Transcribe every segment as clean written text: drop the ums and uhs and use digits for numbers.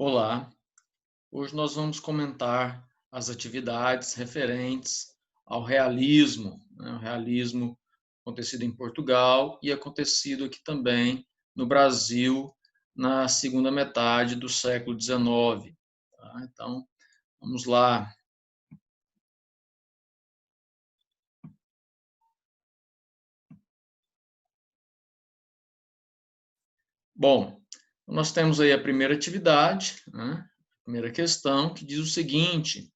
Olá, hoje nós vamos comentar as atividades referentes ao realismo, né? O realismo acontecido em Portugal e acontecido aqui também no Brasil na segunda metade do século XIX. Tá? Então, vamos lá. Bom, nós temos aí a primeira atividade, né? A primeira questão, que diz o seguinte: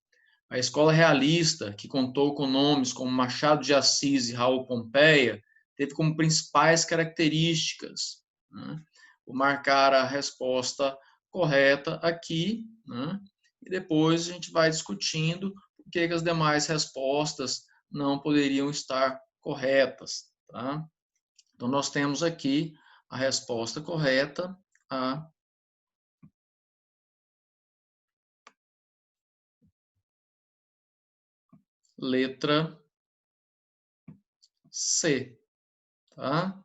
a escola realista, que contou com nomes como Machado de Assis e Raul Pompeia, teve como principais características, né? Vou marcar a resposta correta aqui, né? E depois a gente vai discutindo por que as demais respostas não poderiam estar corretas. Tá? Então, nós temos aqui a resposta correta, a letra C. Tá?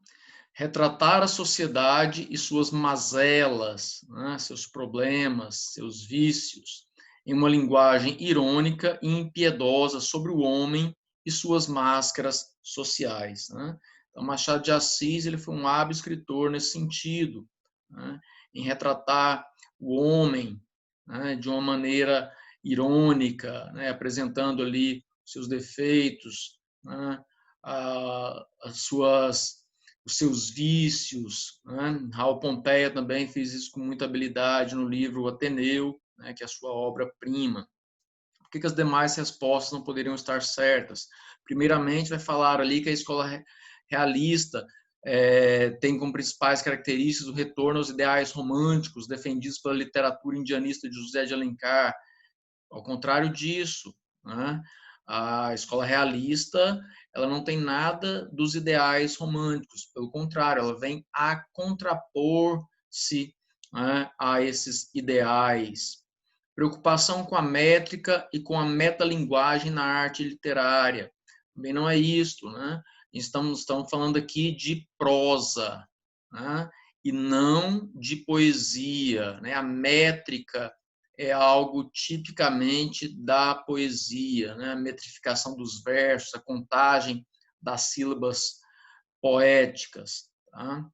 Retratar a sociedade e suas mazelas, né, seus problemas, seus vícios, em uma linguagem irônica e impiedosa sobre o homem e suas máscaras sociais. Né? Então, Machado de Assis ele foi um hábil escritor nesse sentido, né, em retratar o homem, né, de uma maneira irônica, né, apresentando ali seus defeitos, né, os seus vícios. Né? Raul Pompeia também fez isso com muita habilidade no livro Ateneu, né, que é a sua obra-prima. Por que as demais respostas não poderiam estar certas? Primeiramente, vai falar ali que a escola realista tem como principais características o retorno aos ideais românticos defendidos pela literatura indianista de José de Alencar. Ao contrário disso, né? A escola realista ela não tem nada dos ideais românticos, pelo contrário, ela vem a contrapor-se, né, a esses ideais. Preocupação com a métrica e com a metalinguagem na arte literária. Também não é isto, né? Estamos falando aqui de prosa, né? E não de poesia, né? A métrica é algo tipicamente da poesia, né? A metrificação dos versos, a contagem das sílabas poéticas. Tá?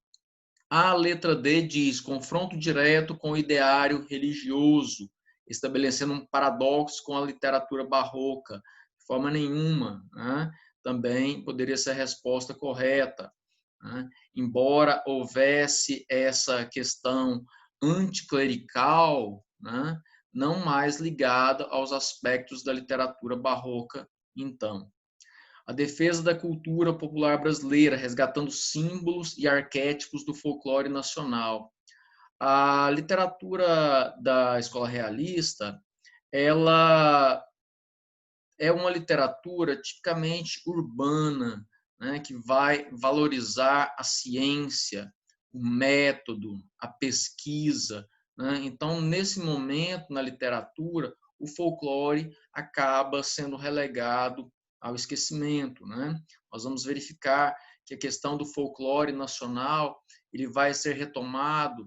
A letra D diz confronto direto com o ideário religioso, estabelecendo um paradoxo com a literatura barroca. De forma nenhuma, né? Também poderia ser a resposta correta. Né? Embora houvesse essa questão anticlerical, né? Não mais ligada aos aspectos da literatura barroca, então. A defesa da cultura popular brasileira, resgatando símbolos e arquétipos do folclore nacional. A literatura da escola realista, ela é uma literatura tipicamente urbana, né, que vai valorizar a ciência, o método, a pesquisa. Né? Então, nesse momento, na literatura, o folclore acaba sendo relegado ao esquecimento. Né? Nós vamos verificar que a questão do folclore nacional ele vai ser retomado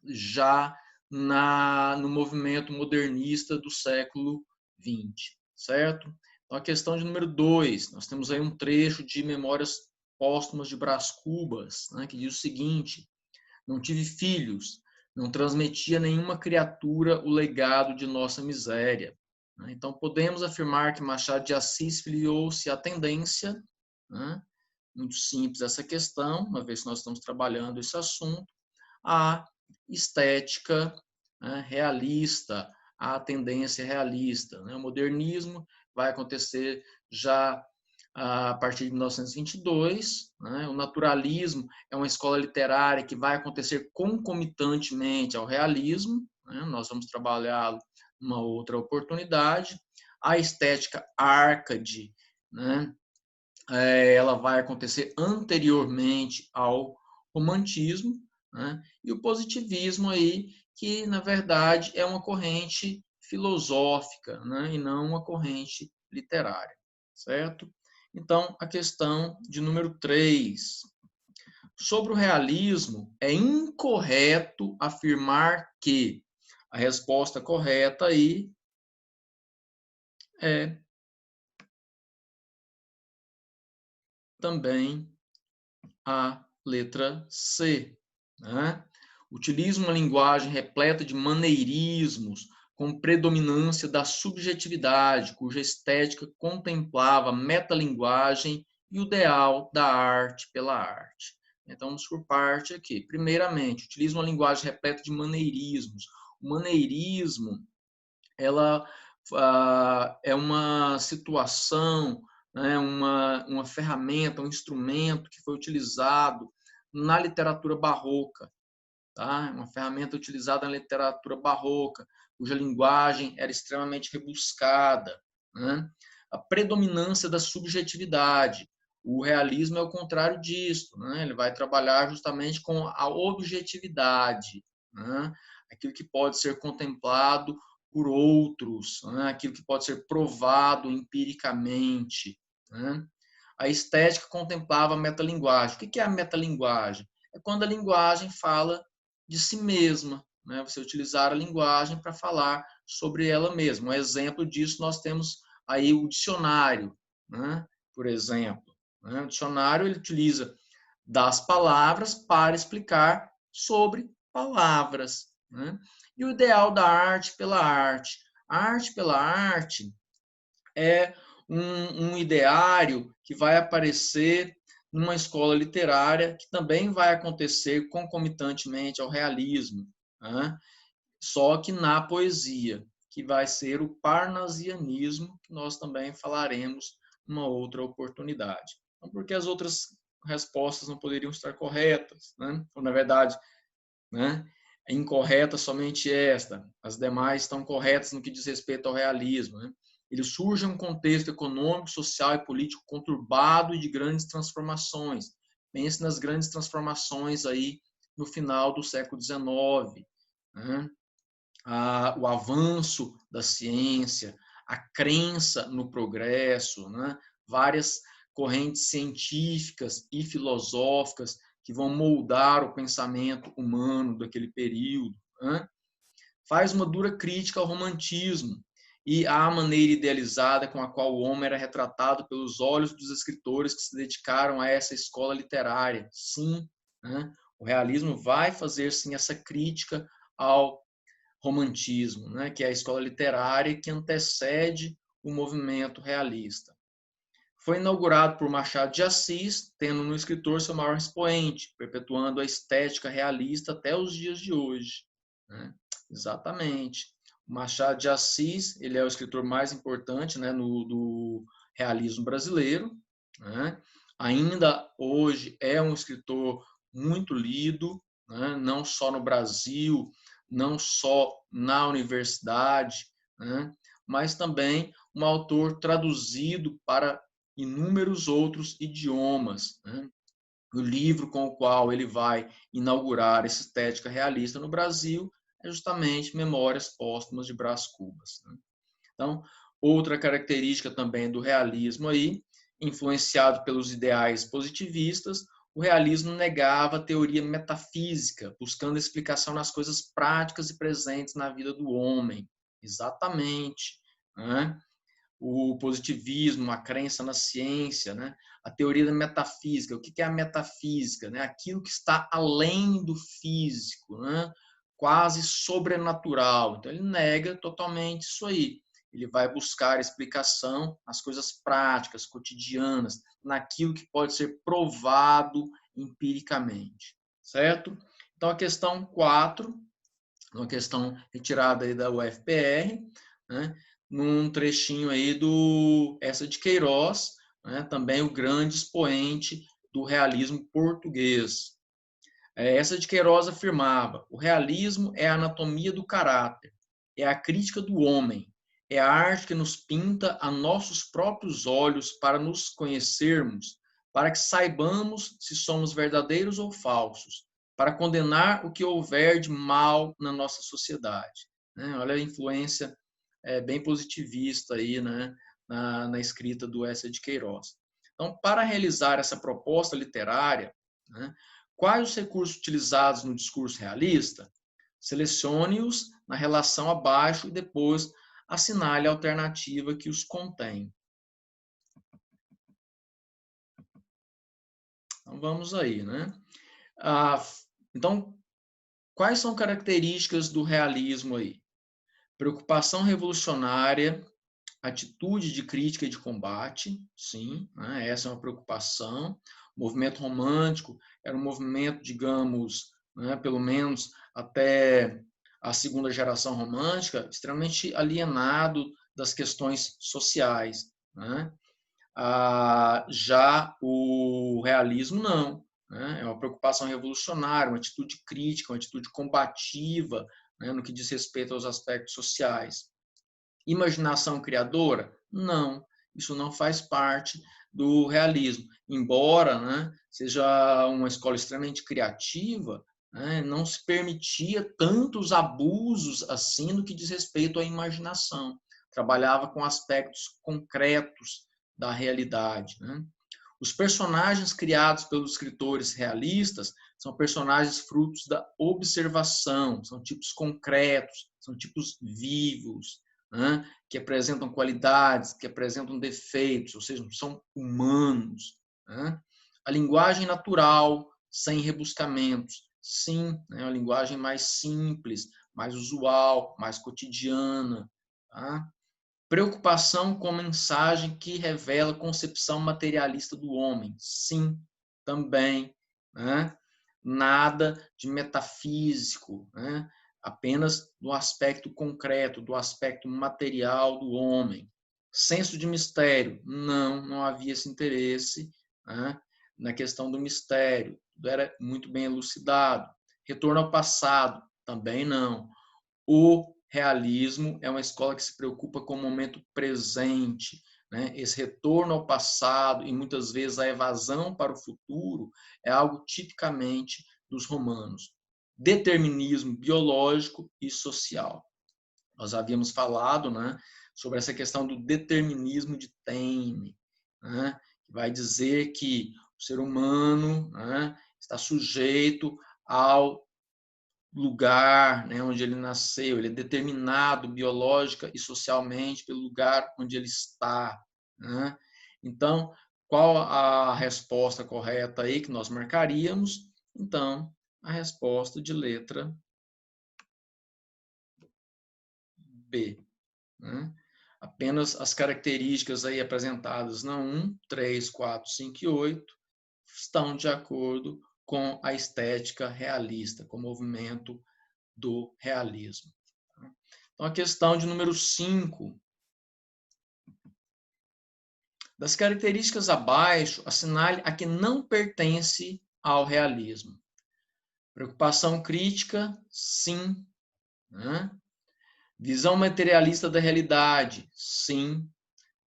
já no movimento modernista do século XX, certo? Então, a questão de número 2, nós temos aí um trecho de Memórias Póstumas de Brás Cubas, né, que diz o seguinte: não tive filhos, não transmitia a nenhuma criatura o legado de nossa miséria. Então, podemos afirmar que Machado de Assis filiou-se à tendência, né, muito simples essa questão, uma vez que nós estamos trabalhando esse assunto, a estética, né, realista, a tendência realista. Né? O modernismo vai acontecer já a partir de 1922. Né? O naturalismo é uma escola literária que vai acontecer concomitantemente ao realismo. Né? Nós vamos trabalhá-lo numa outra oportunidade. A estética arcade, né? Ela vai acontecer anteriormente ao romantismo, né? E o positivismo aí, que na verdade é uma corrente filosófica, né? E não uma corrente literária, certo? Então, a questão de número 3. Sobre o realismo, é incorreto afirmar que A resposta correta aí é também a letra C, né? Utiliza uma linguagem repleta de maneirismos, com predominância da subjetividade, cuja estética contemplava a metalinguagem e o ideal da arte pela arte. Então, vamos por parte aqui. Primeiramente, utiliza uma linguagem repleta de maneirismos. O maneirismo, ela é uma situação, né, uma ferramenta, um instrumento que foi utilizado na literatura barroca, tá? Uma ferramenta utilizada na literatura barroca, cuja linguagem era extremamente rebuscada, né? A predominância da subjetividade. O realismo é o contrário disso, né? Ele vai trabalhar justamente com a objetividade, né? Aquilo que pode ser contemplado por outros, né? Aquilo que pode ser provado empiricamente, né? A estética contemplava a metalinguagem. O que é a metalinguagem? É quando a linguagem fala de si mesma, né? Você utilizar a linguagem para falar sobre ela mesma. Um exemplo disso nós temos aí o dicionário, né? Por exemplo, né? O dicionário ele utiliza das palavras para explicar sobre palavras, né? E o ideal da arte pela arte. A arte pela arte é um ideário que vai aparecer numa escola literária, que também vai acontecer concomitantemente ao realismo, né? Só que na poesia, que vai ser o parnasianismo, que nós também falaremos numa outra oportunidade. Então, porque as outras respostas não poderiam estar corretas, né? Ou, na verdade, né, é incorreta somente esta, as demais estão corretas no que diz respeito ao realismo, né? Ele surge em um contexto econômico, social e político conturbado e de grandes transformações. Pense nas grandes transformações aí no final do século XIX, né? O avanço da ciência, a crença no progresso, né? Várias correntes científicas e filosóficas que vão moldar o pensamento humano daquele período, né? Faz uma dura crítica ao romantismo e à maneira idealizada com a qual o homem era retratado pelos olhos dos escritores que se dedicaram a essa escola literária. Sim, né? O realismo vai fazer, sim, essa crítica ao romantismo, né? Que é a escola literária que antecede o movimento realista. Foi inaugurado por Machado de Assis, tendo no escritor seu maior expoente, perpetuando a estética realista até os dias de hoje, né? Exatamente. O Machado de Assis, ele é o escritor mais importante, né, do realismo brasileiro, né? Ainda hoje é um escritor muito lido, né? Não só no Brasil, não só na universidade, né? Mas também um autor traduzido para inúmeros outros idiomas, né? O livro com o qual ele vai inaugurar essa estética realista no Brasil é justamente Memórias Póstumas de Brás Cubas, né? Então, outra característica também do realismo aí, influenciado pelos ideais positivistas, o realismo negava a teoria metafísica, buscando explicação nas coisas práticas e presentes na vida do homem. Exatamente, né? O positivismo, a crença na ciência, né? A teoria da metafísica. O que é a metafísica? Né? Aquilo que está além do físico, né? Quase sobrenatural. Então, ele nega totalmente isso aí. Ele vai buscar explicação nas coisas práticas, cotidianas, naquilo que pode ser provado empiricamente, certo? Então, a questão 4, uma questão retirada aí da UFPR, né? Num trechinho aí do Essa de Queiroz, né? Também o grande expoente do realismo português. Essa de Queiroz afirmava: o realismo é a anatomia do caráter, é a crítica do homem, é a arte que nos pinta a nossos próprios olhos para nos conhecermos, para que saibamos se somos verdadeiros ou falsos, para condenar o que houver de mal na nossa sociedade. Olha a influência bem positivista aí, né, na escrita do Essa de Queiroz. Então, para realizar essa proposta literária, né, quais os recursos utilizados no discurso realista? Selecione-os na relação abaixo e depois assinale a alternativa que os contém. Então, vamos aí, né? Então, quais são características do realismo aí? Preocupação revolucionária, atitude de crítica e de combate, sim, né? Essa é uma preocupação. O movimento romântico era um movimento, digamos, né, pelo menos até a segunda geração romântica, extremamente alienado das questões sociais, né? Já o realismo não, né? É uma preocupação revolucionária, uma atitude crítica, uma atitude combativa, né, no que diz respeito aos aspectos sociais. Imaginação criadora? Não, isso não faz parte do realismo. Embora, né, seja uma escola extremamente criativa, né, não se permitia tantos abusos assim no que diz respeito à imaginação. Trabalhava com aspectos concretos da realidade, né? Os personagens criados pelos escritores realistas são personagens frutos da observação, são tipos concretos, são tipos vivos, né, que apresentam qualidades, que apresentam defeitos, ou seja, são humanos. Né? A linguagem natural, sem rebuscamentos, sim, é uma linguagem mais simples, mais usual, mais cotidiana. Tá? Preocupação com mensagem que revela concepção materialista do homem, sim, também. Né? Nada de metafísico, né? Apenas do aspecto concreto, do aspecto material do homem. Senso de mistério, não havia esse interesse, né, na questão do mistério, tudo era muito bem elucidado. Retorno ao passado, também não. O realismo é uma escola que se preocupa com o momento presente, né? Esse retorno ao passado e muitas vezes a evasão para o futuro é algo tipicamente dos romanos. Determinismo biológico e social. Nós havíamos falado, né, sobre essa questão do determinismo de Taine, né, que vai dizer que o ser humano, né, está sujeito ao lugar, né, onde ele nasceu, ele é determinado biológica e socialmente pelo lugar onde ele está. Né? Então, qual a resposta correta aí que nós marcaríamos? Então, a resposta de letra B. Né? Apenas as características aí apresentadas na 1, 3, 4, 5 e 8 estão de acordo com a estética realista, com o movimento do realismo. Então, a questão de número 5. Das características abaixo, assinale a que não pertence ao realismo. Preocupação crítica, sim. Né? Visão materialista da realidade, sim.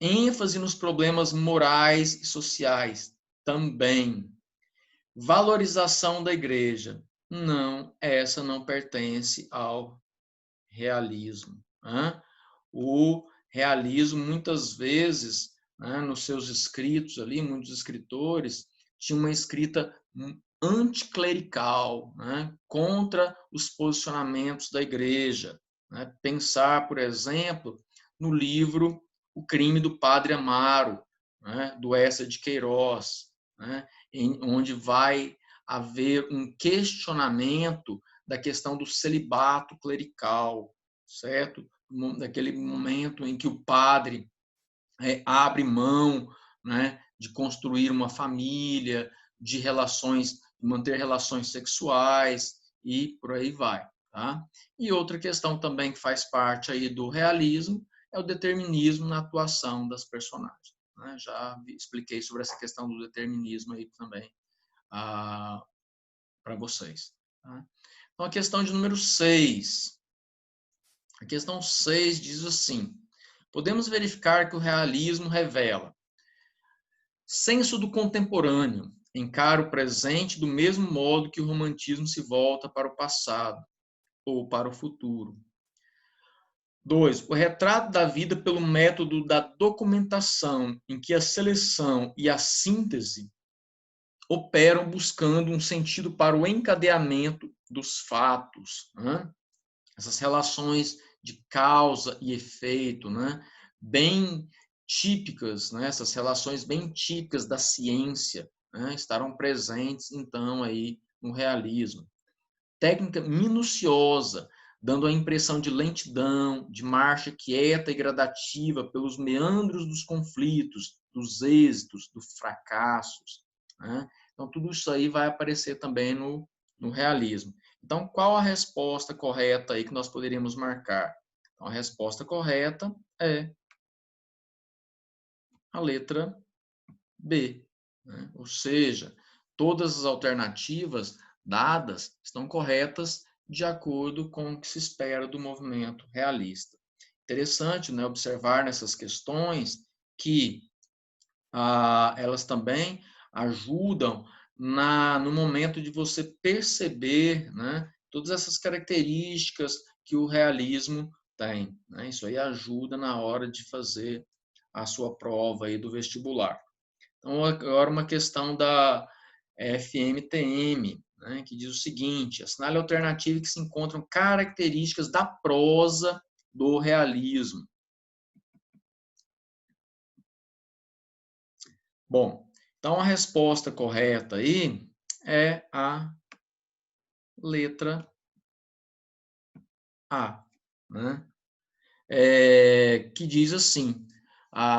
ênfase nos problemas morais e sociais, também. Valorização da igreja, não, essa não pertence ao realismo. Né? O realismo, muitas vezes, né, nos seus escritos ali, muitos escritores tinham uma escrita anticlerical, né, contra os posicionamentos da igreja. Né? Pensar, por exemplo, no livro O Crime do Padre Amaro, né, do Eça de Queiroz, né, onde vai haver um questionamento da questão do celibato clerical, certo? Daquele momento em que o padre abre mão, né, de construir uma família, de relações, manter relações sexuais e por aí vai. Tá? E outra questão também que faz parte aí do realismo é o determinismo na atuação das personagens. Né? Já expliquei sobre essa questão do determinismo aí também para vocês. Tá? Então, a questão de número 6. A questão 6 diz assim: podemos verificar que o realismo revela senso do contemporâneo, encara o presente do mesmo modo que o romantismo se volta para o passado ou para o futuro. 2. O retrato da vida pelo método da documentação, em que a seleção e a síntese operam buscando um sentido para o encadeamento dos fatos, né? Essas relações de causa e efeito, né? Bem típicas, né? Essas relações bem típicas da ciência, né? Estarão presentes, então, aí no realismo. Técnica minuciosa, dando a impressão de lentidão, de marcha quieta e gradativa pelos meandros dos conflitos, dos êxitos, dos fracassos, né? Então, tudo isso aí vai aparecer também no realismo. Então, qual a resposta correta aí que nós poderíamos marcar? Então, a resposta correta é a letra B, né? Ou seja, todas as alternativas dadas estão corretas de acordo com o que se espera do movimento realista. Interessante, né, observar nessas questões que elas também ajudam no momento de você perceber, né, todas essas características que o realismo tem, né? Isso aí ajuda na hora de fazer a sua prova aí do vestibular. Então, agora uma questão da FMTM, né, que diz o seguinte: assinale a alternativa que se encontram características da prosa do realismo. Bom, então a resposta correta aí é a letra A, né? Que diz assim: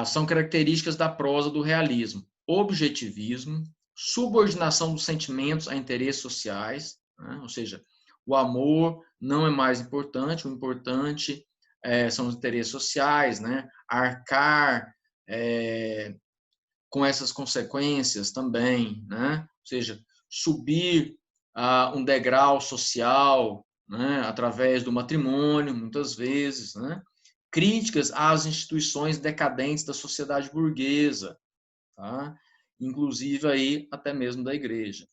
são características da prosa do realismo: objetivismo, subordinação dos sentimentos a interesses sociais, né? Ou seja, o amor não é mais importante, o importante são os interesses sociais, né? Arcar com essas consequências também, né? Ou seja, subir um degrau social, né? Através do matrimônio, muitas vezes, né? Críticas às instituições decadentes da sociedade burguesa, tá? Inclusive aí até mesmo da igreja.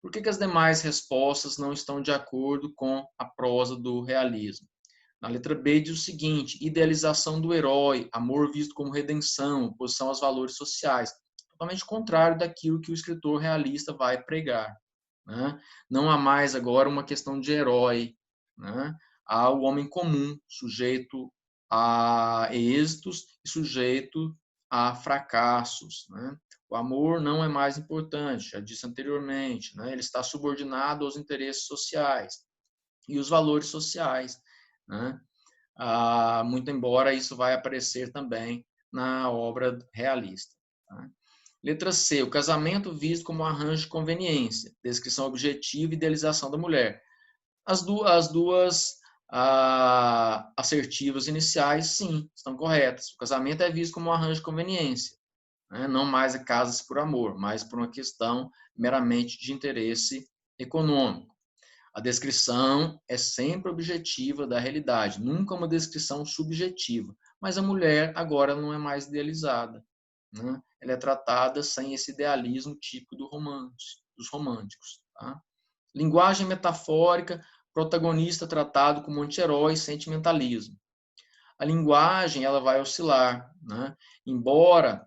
Por que as demais respostas não estão de acordo com a prosa do realismo? Na letra B diz o seguinte: idealização do herói, amor visto como redenção, oposição aos valores sociais. Totalmente contrário daquilo que o escritor realista vai pregar, né? Não há mais agora uma questão de herói, né? Há o homem comum, sujeito a êxitos e sujeito a fracassos, né? O amor não é mais importante, já disse anteriormente, né? Ele está subordinado aos interesses sociais e os valores sociais, né? Muito embora isso vai aparecer também na obra realista. Tá? Letra C, o casamento visto como um arranjo de conveniência, descrição objetiva e idealização da mulher. As duas assertivas iniciais, sim, estão corretas. O casamento é visto como um arranjo de conveniência, né? Não mais a casa por amor, mas por uma questão meramente de interesse econômico. A descrição é sempre objetiva da realidade, nunca uma descrição subjetiva. Mas a mulher agora não é mais idealizada, né? Ela é tratada sem esse idealismo típico dos românticos. Tá? Linguagem metafórica, protagonista tratado como anti-herói, sentimentalismo. A linguagem ela vai oscilar, né? Embora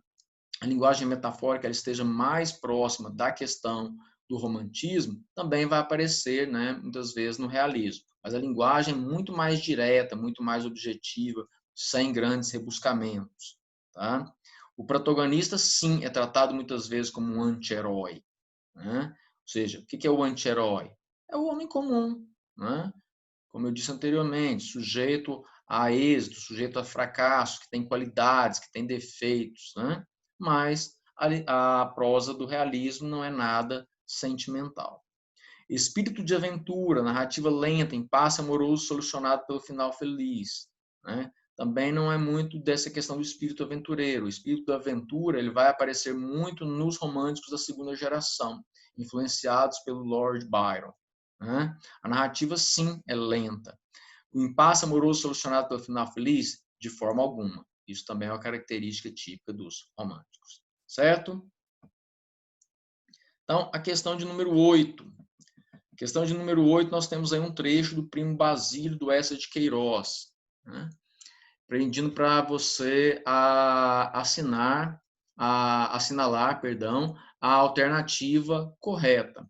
a linguagem metafórica ela esteja mais próxima da questão do romantismo, também vai aparecer, né, muitas vezes no realismo. Mas a linguagem é muito mais direta, muito mais objetiva, sem grandes rebuscamentos. Tá? O protagonista, sim, é tratado muitas vezes como um anti-herói. Né? Ou seja, o que é o anti-herói? É o homem comum, né? Como eu disse anteriormente, sujeito a êxito, sujeito a fracasso, que tem qualidades, que tem defeitos, né? Mas a prosa do realismo não é nada sentimental. Espírito de aventura, narrativa lenta, impasse amoroso solucionado pelo final feliz, né? Também não é muito dessa questão do espírito aventureiro. O espírito da aventura ele vai aparecer muito nos românticos da segunda geração, influenciados pelo Lord Byron. Né? A narrativa, sim, é lenta. O impasse amoroso solucionado pelo final feliz? De forma alguma. Isso também é uma característica típica dos românticos. Certo? Então, a questão de número 8. Questão de número 8, nós temos aí um trecho do Primo Basílio do Eça de Queiroz, né? Pedindo para você assinalar, a alternativa correta.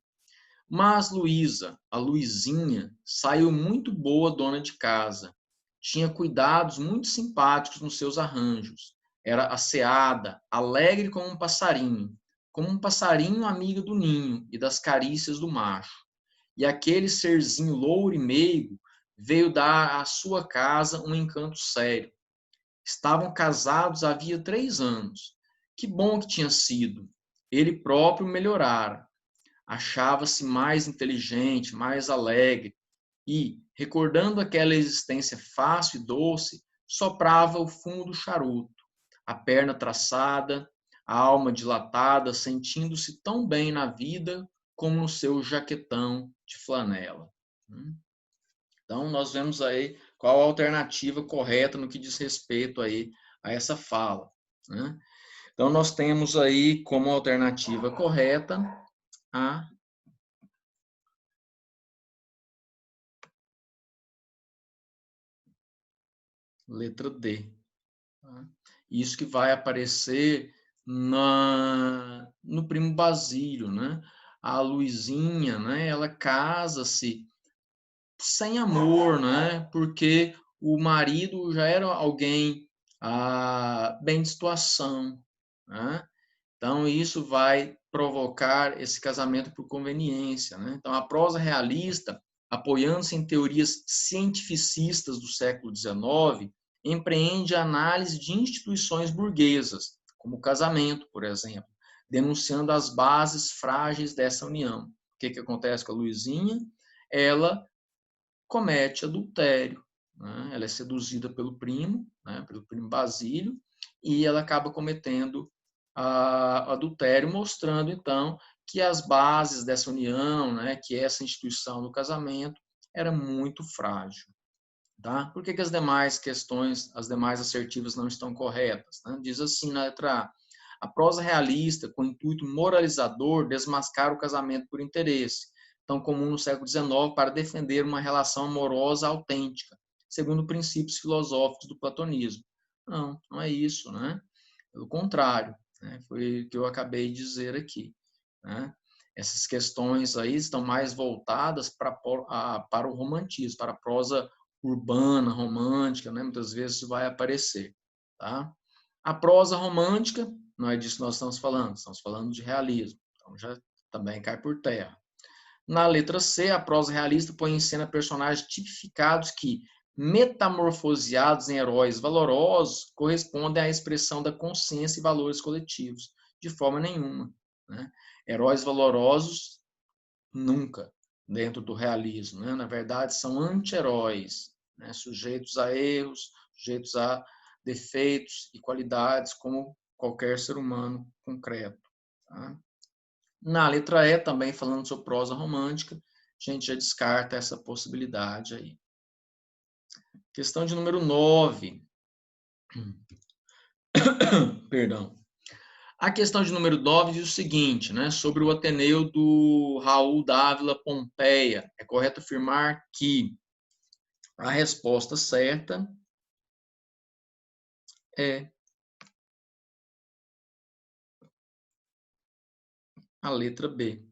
Mas Luísa, a Luizinha, saiu muito boa dona de casa. Tinha cuidados muito simpáticos nos seus arranjos. Era asseada, alegre como um passarinho amigo do ninho e das carícias do macho. E aquele serzinho louro e meigo veio dar à sua casa um encanto sério. Estavam casados havia 3 anos. Que bom que tinha sido. Ele próprio melhorara. Achava-se mais inteligente, mais alegre e, recordando aquela existência fácil e doce, soprava o fumo do charuto, a perna traçada, a alma dilatada, sentindo-se tão bem na vida como no seu jaquetão de flanela. Então, nós vemos aí qual a alternativa correta no que diz respeito aí a essa fala. Né? Então, nós temos aí como alternativa correta a letra D. Isso que vai aparecer no primo Basílio, né? A Luizinha, né? Ela casa-se sem amor, né? Porque o marido já era alguém bem de situação, né? Então isso vai provocar esse casamento por conveniência, né? Então a prosa realista, apoiando-se em teorias cientificistas do século XIX, empreende a análise de instituições burguesas, como o casamento, por exemplo, denunciando as bases frágeis dessa união. O que acontece com a Luizinha? Ela comete adultério. Né? Ela é seduzida pelo primo, né? Pelo primo Basílio, e ela acaba cometendo adultério, mostrando, então, que as bases dessa união, né? Que essa instituição do casamento era muito frágil. Tá? Por que as demais questões, as demais assertivas não estão corretas? Né? Diz assim na letra A. A prosa realista, com intuito moralizador, desmascara o casamento por interesse, tão comum no século XIX para defender uma relação amorosa autêntica, segundo princípios filosóficos do platonismo. Não, não é isso, né? Pelo contrário, né? Foi o que eu acabei de dizer aqui. Né? Essas questões aí estão mais voltadas para o romantismo, para a prosa urbana, romântica, né? Muitas vezes isso vai aparecer. Tá? A prosa romântica, não é disso que nós estamos falando de realismo, então já também cai por terra. Na letra C, a prosa realista põe em cena personagens tipificados que, metamorfoseados em heróis valorosos, correspondem à expressão da consciência e valores coletivos, de forma nenhuma. Né? Heróis valorosos, nunca, dentro do realismo. Né? Na verdade, são anti-heróis, né? Sujeitos a erros, sujeitos a defeitos e qualidades, como qualquer ser humano concreto. Tá? Na letra E, também falando sobre prosa romântica, a gente já descarta essa possibilidade aí. Questão de número 9. Perdão. A questão de número 9 diz o seguinte, né, sobre o Ateneu do Raul Dávila Pompeia. É correto afirmar que a resposta certa é a letra B.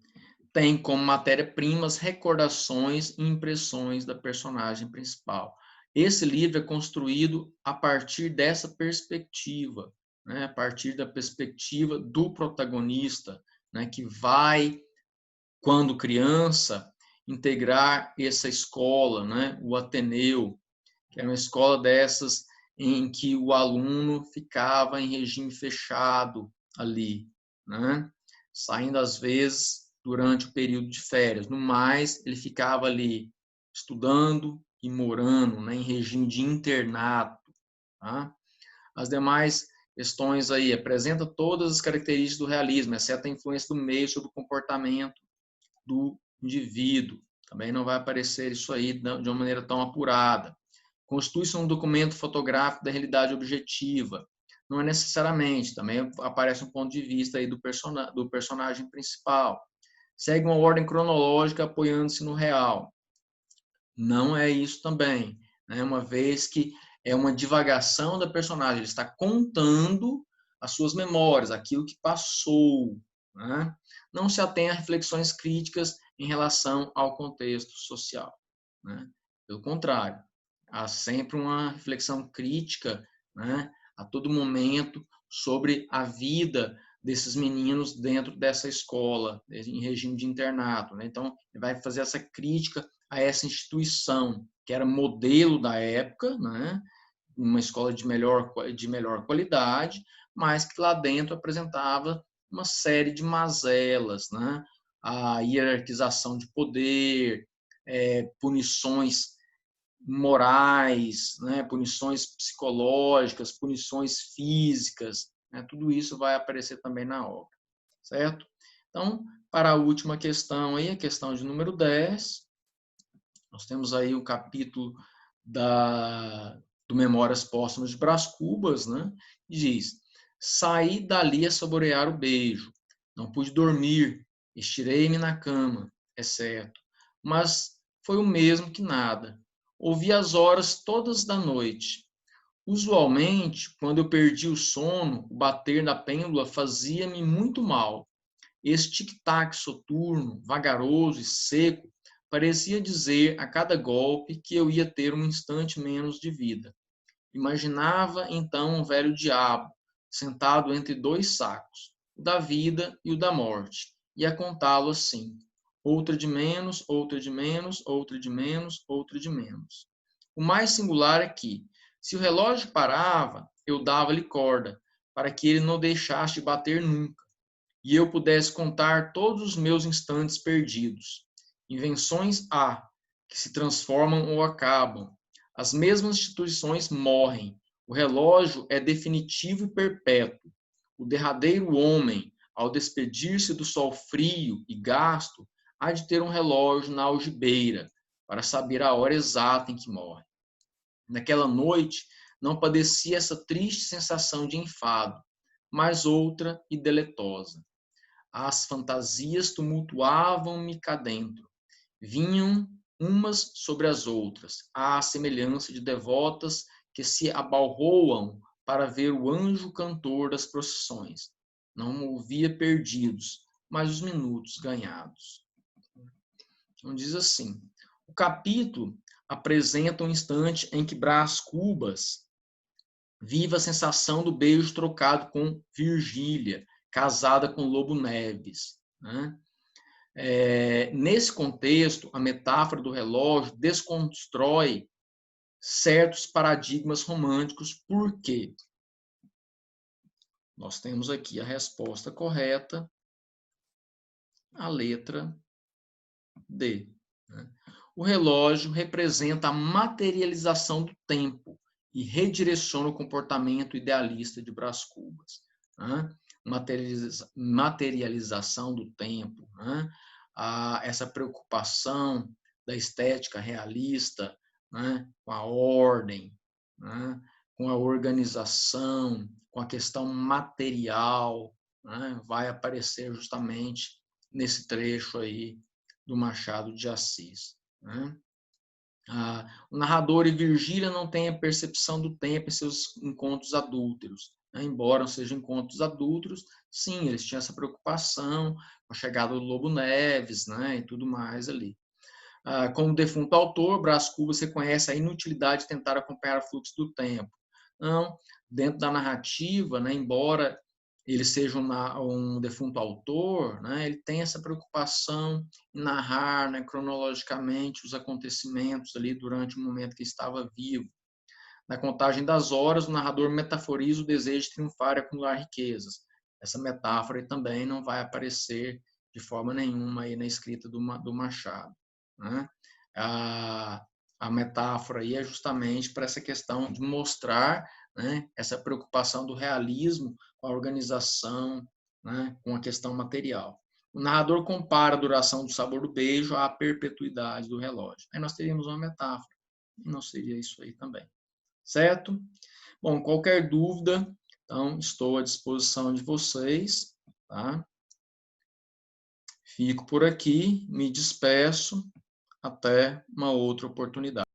Tem como matéria-primas recordações e impressões da personagem principal. Esse livro é construído a partir dessa perspectiva, né? A partir da perspectiva do protagonista, né? Que vai, quando criança, integrar essa escola, né? O Ateneu, que é uma escola dessas em que o aluno ficava em regime fechado ali, né? Saindo às vezes durante o período de férias. No mais, ele ficava ali estudando e morando, né, em regime de internato. Tá? As demais questões aí apresenta todas as características do realismo, exceto a influência do meio sobre o comportamento do indivíduo. Também não vai aparecer isso aí de uma maneira tão apurada. Constitui-se um documento fotográfico da realidade objetiva. Não é necessariamente, também aparece um ponto de vista aí do personagem principal. Segue uma ordem cronológica apoiando-se no real. Não é isso também, né? Uma vez que é uma divagação da personagem, ele está contando as suas memórias, aquilo que passou. Né? Não se atém a reflexões críticas em relação ao contexto social, né? Pelo contrário, há sempre uma reflexão crítica, né, a todo momento sobre a vida desses meninos dentro dessa escola, em regime de internato, né? Então, ele vai fazer essa crítica a essa instituição, que era modelo da época, né? Uma escola de melhor qualidade, mas que lá dentro apresentava uma série de mazelas, né? A hierarquização de poder, punições morais, né? Punições psicológicas, punições físicas, né? Tudo isso vai aparecer também na obra, certo? Então, para a última questão aí, a questão de número 10, nós temos aí o capítulo do Memórias Póstumas de Brás Cubas, né? Diz: saí dali a saborear o beijo, não pude dormir, estirei-me na cama, é certo, mas foi o mesmo que nada. Ouvi as horas todas da noite. Usualmente, quando eu perdi o sono, o bater da pêndula fazia-me muito mal. Esse tic-tac soturno, vagaroso e seco parecia dizer a cada golpe que eu ia ter um instante menos de vida. Imaginava então um velho diabo, sentado entre dois sacos, o da vida e o da morte, e a contá-lo assim: outra de menos, outra de menos, outra de menos, outra de menos. O mais singular é que, se o relógio parava, eu dava-lhe corda, para que ele não deixasse de bater nunca, e eu pudesse contar todos os meus instantes perdidos. Invenções há, que se transformam ou acabam. As mesmas instituições morrem. O relógio é definitivo e perpétuo. O derradeiro homem, ao despedir-se do sol frio e gasto, há de ter um relógio na algibeira, para saber a hora exata em que morre. Naquela noite, não padecia essa triste sensação de enfado, mas outra e deleitosa. As fantasias tumultuavam-me cá dentro. Vinham umas sobre as outras, à semelhança de devotas que se abalroam para ver o anjo cantor das procissões. Não ouvia perdidos, mas os minutos ganhados. Então diz assim: o capítulo apresenta um instante em que Brás Cubas vive a sensação do beijo trocado com Virgília, casada com Lobo Neves, né? Nesse contexto, a metáfora do relógio desconstrói certos paradigmas românticos, porque nós temos aqui a resposta correta, a letra D. Né? O relógio representa a materialização do tempo e redireciona o comportamento idealista de Brás Cubas. Né? Materialização do tempo, né? Essa preocupação da estética realista, né? Com a ordem, né? Com a organização, com a questão material, né? Vai aparecer justamente nesse trecho aí do Machado de Assis. Né? O narrador e Virgília não têm a percepção do tempo em seus encontros adúlteros. Né? Embora sejam encontros adúlteros, sim, eles tinham essa preocupação com a chegada do Lobo Neves, né? E tudo mais ali. Como defunto autor, Brás Cubas reconhece a inutilidade de tentar acompanhar o fluxo do tempo. Não, dentro da narrativa, né, embora ele seja um defunto autor, né, ele tem essa preocupação em narrar, né, cronologicamente os acontecimentos ali durante o momento que estava vivo. Na contagem das horas, o narrador metaforiza o desejo de triunfar e acumular riquezas. Essa metáfora também não vai aparecer de forma nenhuma aí na escrita do Machado. Né? A metáfora aí é justamente para essa questão de mostrar, né, essa preocupação do realismo com a organização, né, com a questão material. O narrador compara a duração do sabor do beijo à perpetuidade do relógio. Aí nós teríamos uma metáfora, e não seria isso aí também. Certo? Bom, qualquer dúvida, então, estou à disposição de vocês, tá? Fico por aqui, me despeço, até uma outra oportunidade.